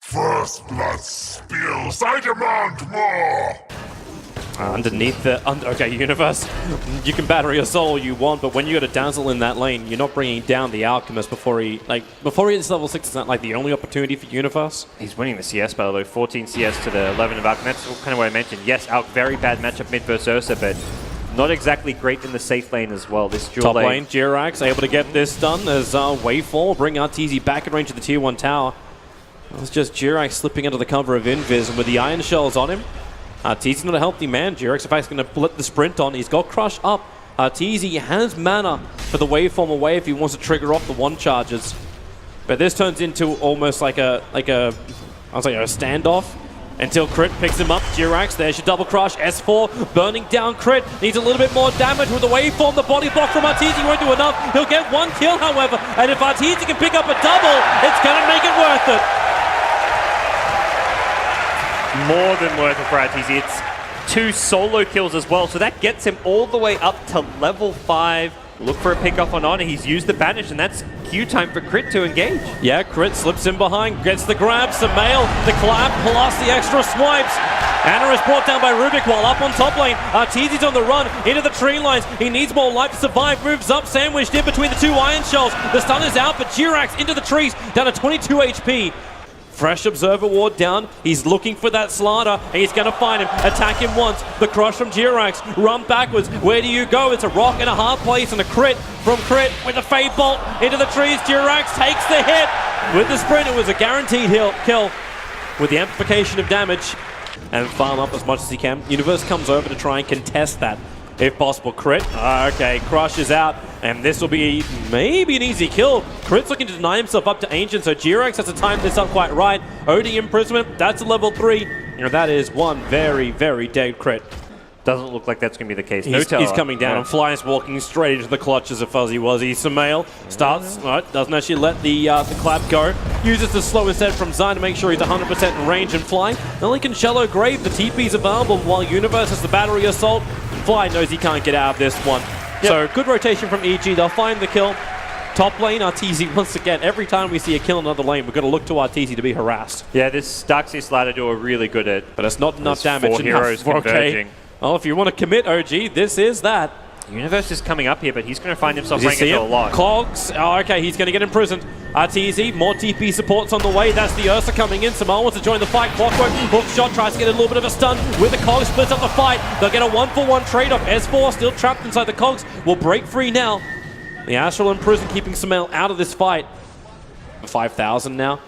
First blood spills. I demand more. Underneath the... okay, Universe, you can battery us all you want, but when you got a Dazzle in that lane, you're not bringing down the Alchemist before he hits level 6. Is that like the only opportunity for Universe? He's winning the CS battle though, 14 CS to the 11 of Alk. That's kind of what I mentioned. Yes, Alk, very bad matchup mid versus Ursa, but not exactly great in the safe lane as well. This dual Top lane, jerAx able to get this done as Wavefall bring Arteezy back in range of the tier 1 tower. It was just jerAx slipping under the cover of Invis, and with the Iron Shells on him, Arteezy not a healthy man. jerAx in fact is going to let the sprint on. He's got Crush up. Arteezy has mana for the Waveform away if he wants to trigger off the 1 charges. But this turns into almost like a standoff until Crit picks him up. jerAx, there should double crush. S4 burning down Crit. Needs a little bit more damage with the Waveform. The body block from Arteezy won't do enough. He'll get 1 kill, however. And if Arteezy can pick up a double, it's going to make it worth it. More than worth it for Arteezy. It's 2 solo kills as well, so that gets him all the way up to level 5. Look for a pickoff on Honor. He's used the banish, and that's Q time for Crit to engage. Yeah, Crit slips in behind, gets the grab. SumaiL, the clap, plus the extra swipes. Ana is brought down by Rubik while up on top lane. Arteezy's on the run into the tree lines. He needs more life to survive. Moves up, sandwiched in between the 2 Iron Shells. The stun is out, but jerAx into the trees, down to 22 HP. Fresh Observer Ward down. He's looking for that Slardar, and he's going to find him. Attack him once. The crush from jerAx. Run backwards. Where do you go? It's a rock in a hard place, and a crit from Crit with a Fade Bolt into the trees. jerAx takes the hit. With the sprint, it was a guaranteed kill with the amplification of damage. And farm up as much as he can. Universe comes over to try and contest that. If possible, Crit. Okay, Crush is out, and this will be maybe an easy kill. Crit's looking to deny himself up to Ancient, so jerAx has to time this up quite right. OD Imprisonment, that's a level 3. You know, that is one very, very dead Crit. Doesn't look like that's going to be the case. He's coming down, and Fly's walking straight into the clutches of Fuzzy Wuzzy. SumaiL starts, doesn't actually let the clap go. Uses the slow set from Zine to make sure he's 100% in range and Fly. Then he can Shallow Grave, the TP's available, while Universe has the Battery Assault. Fly knows he can't get out of this one. Yep. So good rotation from EG, they'll find the kill. Top lane, Arteezy, once again, every time we see a kill in another lane, we've got to look to Arteezy to be harassed. Yeah, this Darkseid ladder duo are really good at... But it's not enough damage. 4 heroes converging. Okay. Well, if you want to commit, OG, this is that. Universe is coming up here, but he's going to find himself running into a lot. Cogs, okay, he's going to get imprisoned. Arteezy, more TP supports on the way. That's the Ursa coming in. SumaiL wants to join the fight. Clockwork, hook shot, tries to get a little bit of a stun with the Cogs, splits up the fight. They'll get a 1-for-1 trade-off. S4 still trapped inside the Cogs. Will break free now. The Astral in prison, keeping SumaiL out of this fight. 5,000 now.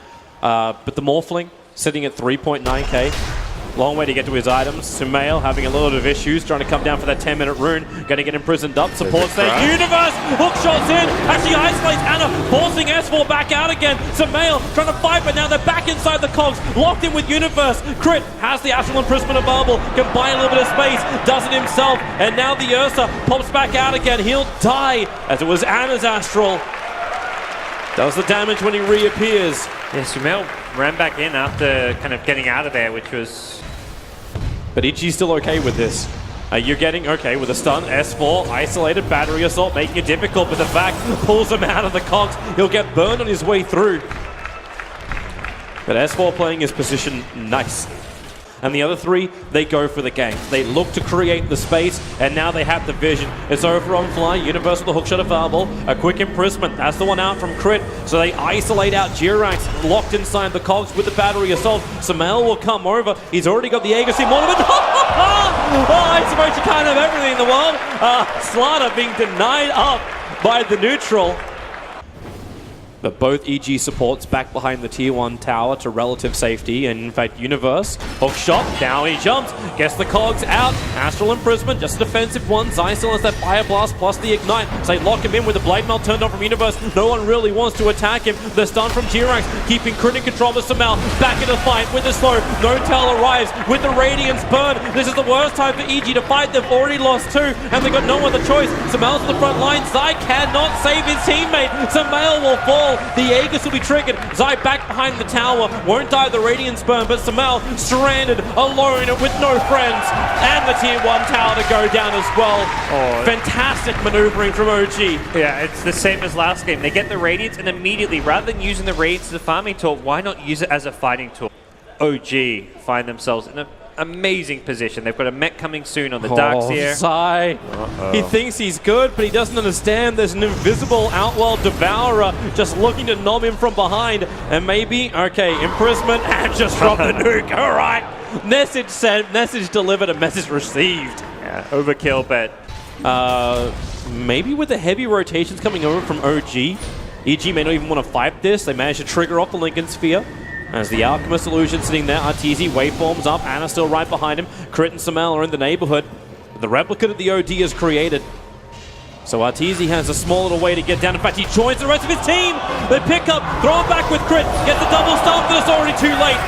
But the Morphling sitting at 3.9k. Long way to get to his items. SumaiL having a little bit of issues, trying to come down for that 10-minute rune. Going to get imprisoned up. Supports there. Universe! Hook shots in! Actually isolates Ana, forcing S4 back out again. SumaiL trying to fight, but now they're back inside the Cogs. Locked in with Universe. Crit has the Astral Imprisonment available. Can buy a little bit of space. Does it himself. And now the Ursa pops back out again. He'll die, as it was Ana's Astral. Does the damage when he reappears. Yeah, SumaiL ran back in after kind of getting out of there, which was... But EG's still okay with this. You're getting okay with a stun. S4, isolated Battery Assault, making it difficult, but the back pulls him out of the Cogs. He'll get burned on his way through. But S4 playing his position nice. And the other 3, they go for the gank. They look to create the space, and now they have the vision. It's over on Fly, Universe with the hookshot available. A quick imprisonment, that's the one out from Crit. So they isolate out jerAx, locked inside the Cogs with the Battery Assault. SumaiL will come over. He's already got the Agassi Monument. I suppose you can't have everything in the world. Slardar being denied up by the neutral. But both EG supports back behind the tier 1 tower to relative safety. And in fact, Universe, hook shot, down he jumps, gets the Cogs out. Astral Imprisonment, just a defensive one. Zai still has that Fire Blast plus the Ignite. So they lock him in with the Blade Melt turned on from Universe. No one really wants to attack him. The stun from jerAx, keeping Crit in control of SumaiL. Back in the fight with the slow. No Tail arrives with the Radiance burn. This is the worst time for EG to fight. They've already lost 2, and they've got no other choice. SumaiL's on the front line. Zai cannot save his teammate. SumaiL will fall. well. The Aegis will be triggered. Zai back behind the tower. Won't die of the Radiance burn, but SumaiL stranded, alone, with no friends. And the tier 1 tower to go down as well. Oh. Fantastic maneuvering from OG. Yeah, it's the same as last game. They get the Radiance, and immediately, rather than using the Radiance as a farming tool, why not use it as a fighting tool? OG find themselves in an amazing position. They've got a mech coming soon on the docks here. Zai. He thinks he's good, but he doesn't understand there's an invisible Outworld Devourer just looking to nom him from behind. And maybe, okay, imprisonment and just drop the nuke. All right. Message sent, message delivered, and message received. Yeah, overkill, but maybe with the heavy rotations coming over from OG, EG may not even want to fight this. They managed to trigger off the Lincoln Sphere. As the Alchemist Illusion sitting there, Arteezy waveforms up, Ana still right behind him. Crit and SumaiL are in the neighborhood. The replicate of the OD is created. So Arteezy has a small little way to get down. In fact, he joins the rest of his team. They pick up, throw it back with Crit, get the double stun, but it's already too late.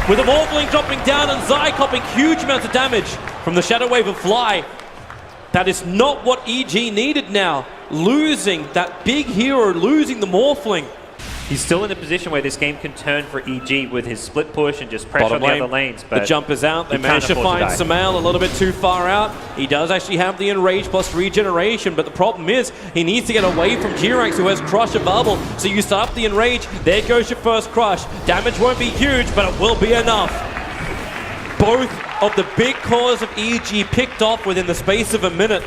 With the Morphling dropping down and Zai copping huge amounts of damage from the Shadow Wave of Fly. That is not what EG needed now. Losing that big hero, losing the Morphling. he's still in a position where this game can turn for EG with his split push and just pressure on the other lanes. But the jump is out. They managed to find SumaiL a little bit too far out. He does actually have the Enrage plus regeneration, but the problem is he needs to get away from jerAx, who has Crush available. So you start up the Enrage. There goes your first Crush. Damage won't be huge, but it will be enough. Both of the big cores of EG picked off within the space of a minute.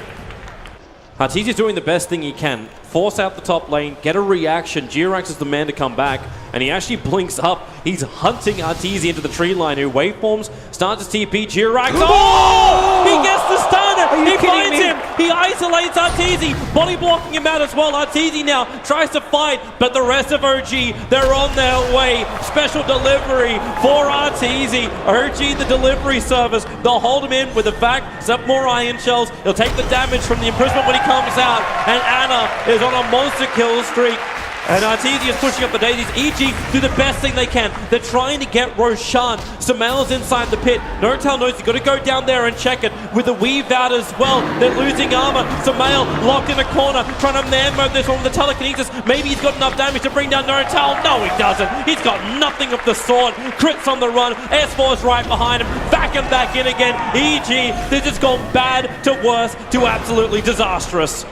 Arteezy is doing the best thing he can. Force out the top lane, get a reaction. jerAx is the man to come back, and he actually blinks up. He's hunting Arteezy into the tree line, who waveforms, starts his TP. jerAx, oh! He gets the stun! He finds him! He isolates Arteezy, body blocking him out as well. Arteezy now tries to fight, but the rest of OG, they're on their way. Special delivery for Arteezy. OG, the delivery service. They'll hold him in with the back, set more iron shells. He'll take the damage from the imprisonment when he comes out, and Ana is on a monster kill streak. And Arteezy is pushing up the daisies. EG do the best thing they can. They're trying to get Roshan. SumaiL's inside the pit. Nortel knows he's got to go down there and check it with the weave out as well. They're losing armor. SumaiL locked in a corner, trying to man mode this one with the telekinesis. Maybe he's got enough damage to bring down Nortel. No, he doesn't. He's got nothing of the sort. Crits on the run. S4's right behind him. Back and back in again. EG, this has gone bad to worse to absolutely disastrous.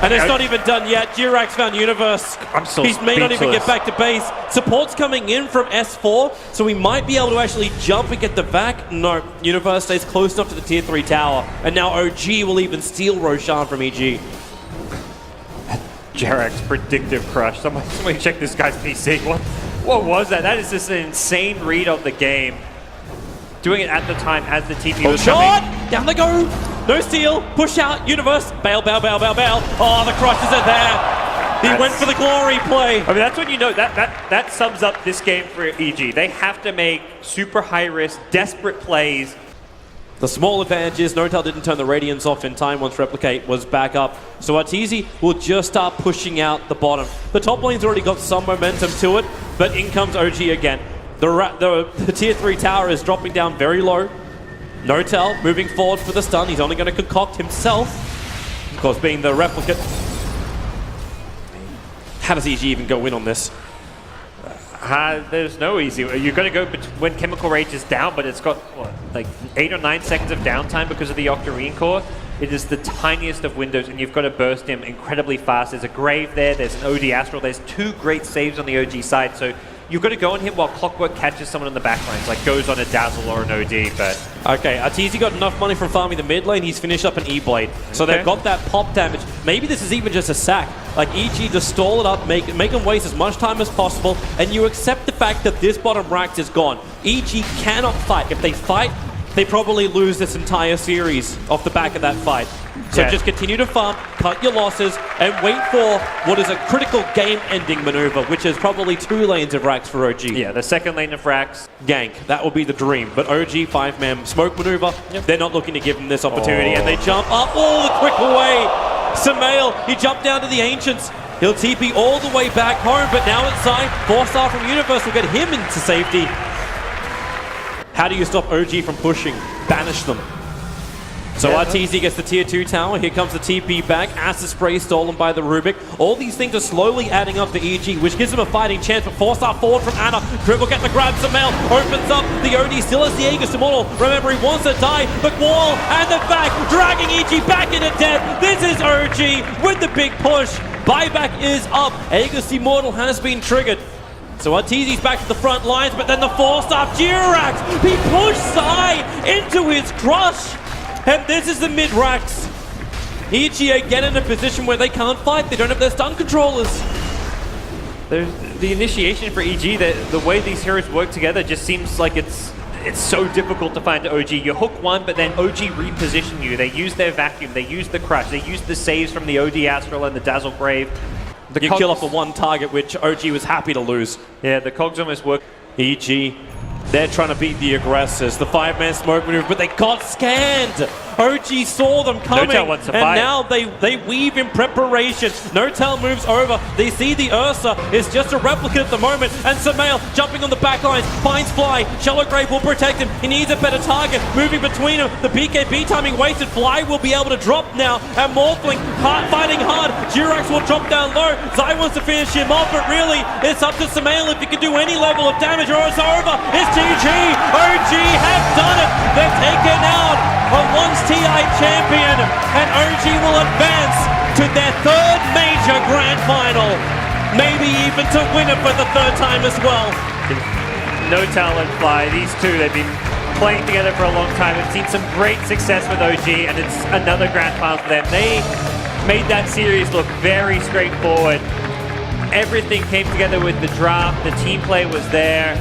And it's not even done yet. jerAx found Universe. He may not even get back to base. Support's coming in from S4, so we might be able to actually jump and get the back. No, Universe stays close enough to the tier 3 tower. And now OG will even steal Roshan from EG. jerAx predictive crush. Somebody check this guy's PC. What was that? That is just an insane read of the game. Doing it at the time as the TP was coming. Down they go. No steal. Push out. Universe. Bail, bail, bail, bail, bail. Oh, the crushes are there. He went for the glory play. I mean, that's when you know that sums up this game for EG. They have to make super high risk, desperate plays. The small advantage is Nortel didn't turn the Radiance off in time once Replicate was back up. So Arteezy will just start pushing out the bottom. The top lane's already got some momentum to it, but in comes OG again. The tier 3 tower is dropping down very low. Nortel moving forward for the stun. He's only going to concoct himself. Of course, being the replicate. How does EG even go in on this? There's no easy. You're going to go when Chemical Rage is down, but it's got, what, like 8 or 9 seconds of downtime because of the Octarine core. It is the tiniest of windows, and you've got to burst him incredibly fast. There's a Grave there, there's an OD Astral, there's 2 great saves on the OG side, so you've got to go on him while Clockwork catches someone on the back lines, like goes on a Dazzle or an OD, but... Okay, Arteezy got enough money from farming the mid lane, he's finished up an E-Blade. So they've got that pop damage. Maybe this is even just a sack. Like, EG just stall it up, make them waste as much time as possible, and you accept the fact that this bottom rack is gone. EG cannot fight. If they fight, they probably lose this entire series off the back of that fight. So just continue to farm, cut your losses, and wait for what is a critical game-ending maneuver, which is probably 2 lanes of Rax for OG. Yeah, the second lane of Rax. Gank, that will be the dream. But OG, 5-man smoke maneuver, they're not looking to give him this opportunity, and they jump up all the quick away. SumaiL, he jumped down to the Ancients. He'll TP all the way back home, but now it's Zai. 4-star from Universe will get him into safety. How do you stop OG from pushing? Banish them. So Arteezy gets the tier 2 tower, here comes the TP back, Acid Spray stolen by the Rubik. All these things are slowly adding up to EG, which gives them a fighting chance, but 4-star forward from Anna. Dribble gets the grab, SumaiL opens up, the OD still has the Aegis Immortal. Remember, he wants to die, but Wall and the back, dragging EG back into death. This is OG with the big push. Buyback is up, Aegis Immortal has been triggered. So Arteezy's back to the front lines, but then the 4-star jerAx, he pushed Sai into his crush. And this is the mid-racks. EG again in a position where they can't fight. They don't have their stun controllers. There's the initiation for EG, the way these heroes work together just seems like it's so difficult to find OG. You hook one, but then OG reposition you. They use their vacuum, they use the crush, they use the saves from the OD Astral and the Dazzle Grave. You kill off the one target, which OG was happy to lose. Yeah, the cogs almost work. EG, they're trying to beat the aggressors. The 5-man smoke maneuver, but they got scanned. OG saw them coming, and now they weave in preparation. No-Tail moves over. They see the Ursa is just a replicant at the moment, and SumaiL jumping on the back lines, finds Fly. Shallow Grave will protect him. He needs a better target. Moving between them. The BKB timing wasted. Fly will be able to drop now, and Morphling fighting hard. jerAx will drop down low. Zai wants to finish him off, but really, it's up to SumaiL if he can do any level of damage, or it's over. It's GG. OG have done it. They've taken out a once TI champion, and OG will advance to their 3rd major grand final. Maybe even to win it for the 3rd time as well. No-Tail and Fly, these two, they've been playing together for a long time. We've seen some great success with OG, and it's another grand final for them. They made that series look very straightforward. Everything came together with the draft, the team play was there.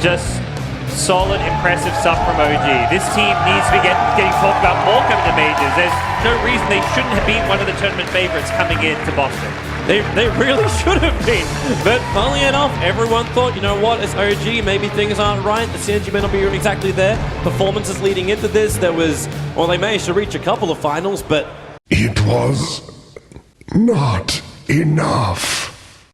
Just solid, impressive stuff from OG. This team needs to be getting talked about more coming to majors. There's no reason they shouldn't have been one of the tournament favorites coming into Boston. They really should have been. But funnily enough, everyone thought, you know what, it's OG, maybe things aren't right. The synergy may not be exactly there. Performances leading into this, there was, well, they managed to reach a couple of finals, but It was not enough.